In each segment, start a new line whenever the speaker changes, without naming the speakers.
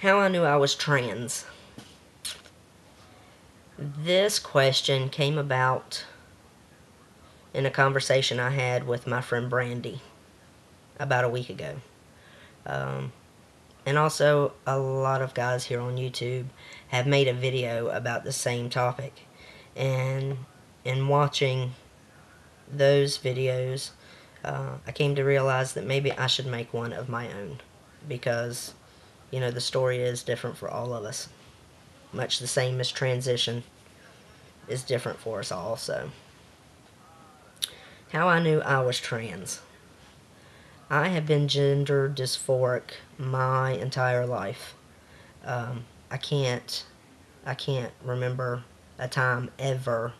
How I knew I was trans. This question came about in a conversation I had with my friend Brandy about a week ago. And also, a lot of guys here on YouTube have made a video about the same topic. And in watching those videos, I came to realize that maybe I should make one of my own. Because, the story is different for all of us. Much the same as transition is different for us all. So, how I knew I was trans. I have been gender dysphoric my entire life. I can't remember a time ever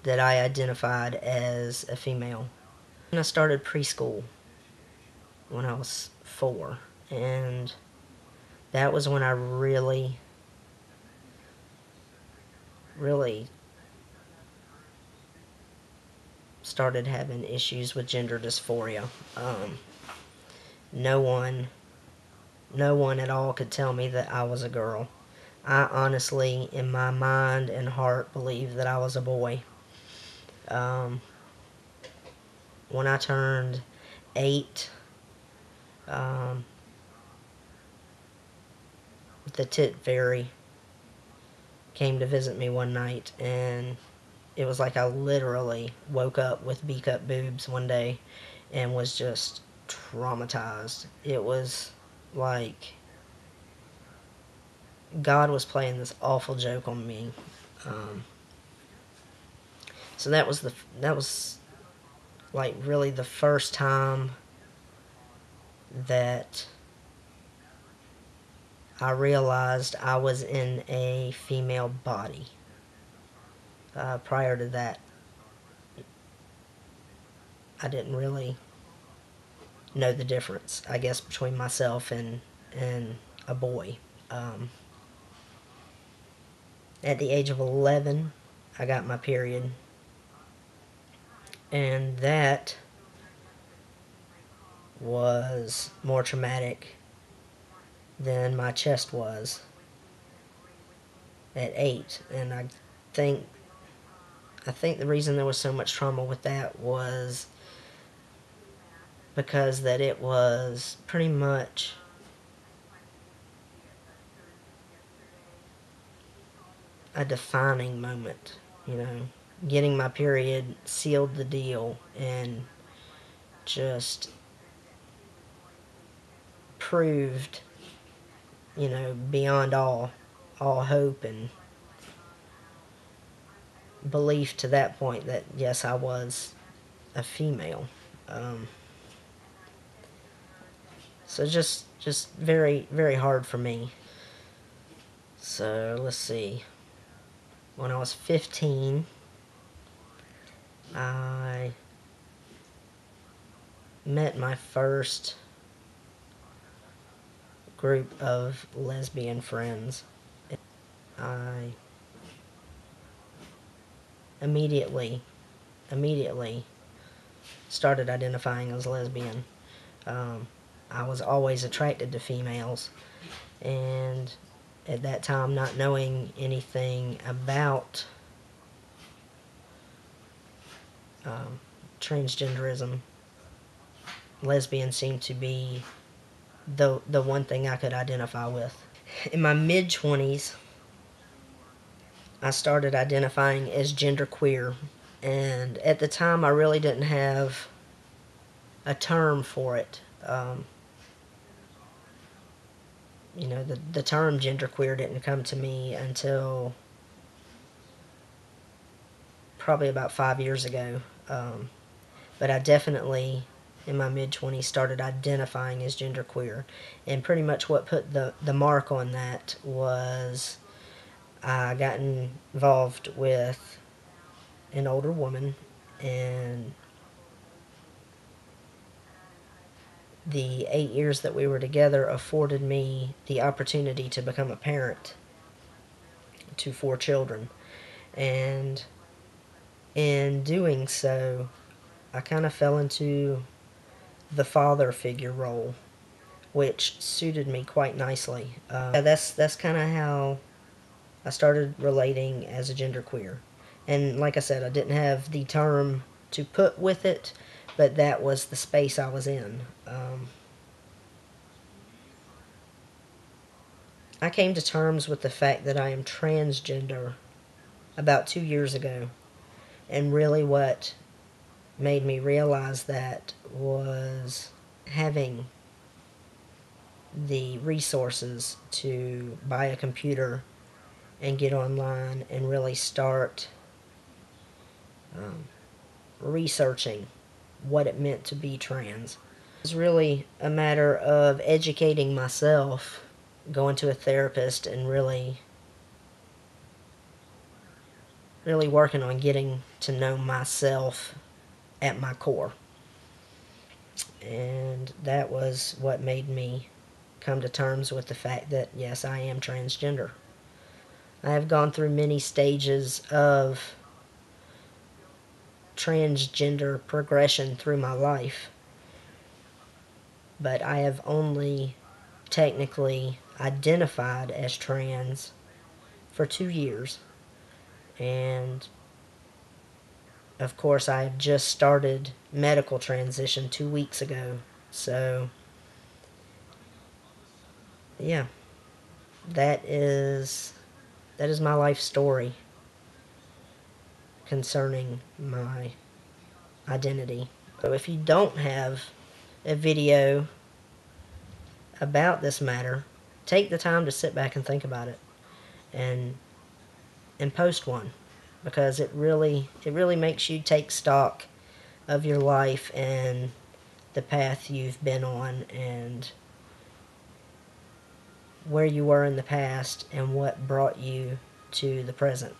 that I identified as a female. And I started preschool when I was 4, and that was when I really started having issues with gender dysphoria. No one at all could tell me that I was a girl. I honestly, in my mind and heart, believed that I was a boy. When I turned 8, the Tit Fairy came to visit me one night, and it was like I literally woke up with beak-up boobs one day and was just traumatized. It was like God was playing this awful joke on me. So that was like really the first time that I realized I was in a female body. Prior to that, I didn't really know the difference, I guess, between myself and a boy. At the age of 11, I got my period, and that was more traumatic than my chest was at 8. And I think the reason there was so much trauma with that was because that it was pretty much a defining moment. Getting my period sealed the deal and just proved, beyond all hope and belief to that point that yes, I was a female. So just very, very hard for me. So let's see. When I was 15, I met my first group of lesbian friends. I immediately started identifying as lesbian. I was always attracted to females, and at that time, not knowing anything about transgenderism, lesbian seemed to be the one thing I could identify with. In my mid-20s, I started identifying as genderqueer, and at the time I really didn't have a term for it. The term genderqueer didn't come to me until probably about 5 years ago. But I definitely, in my mid-20s, started identifying as genderqueer. And pretty much what put the mark on that was I got involved with an older woman, and the 8 years that we were together afforded me the opportunity to become a parent to 4 children. And in doing so, I kind of fell into the father figure role, which suited me quite nicely. Yeah, that's kind of how I started relating as a genderqueer. And like I said, I didn't have the term to put with it, but that was the space I was in. I came to terms with the fact that I am transgender about 2 years ago. And really what made me realize that was having the resources to buy a computer and get online and really start researching what it meant to be trans. It was really a matter of educating myself, going to a therapist, and really working on getting to know myself at my core. And that was what made me come to terms with the fact that, yes, I am transgender. I have gone through many stages of transgender progression through my life, but I have only technically identified as trans for 2 years. And of course, I have just started medical transition 2 weeks ago. So, yeah, that is my life story concerning my identity. So if you don't have a video about this matter, take the time to sit back and think about it and post one, because it really makes you take stock of your life and the path you've been on and where you were in the past and what brought you to the present.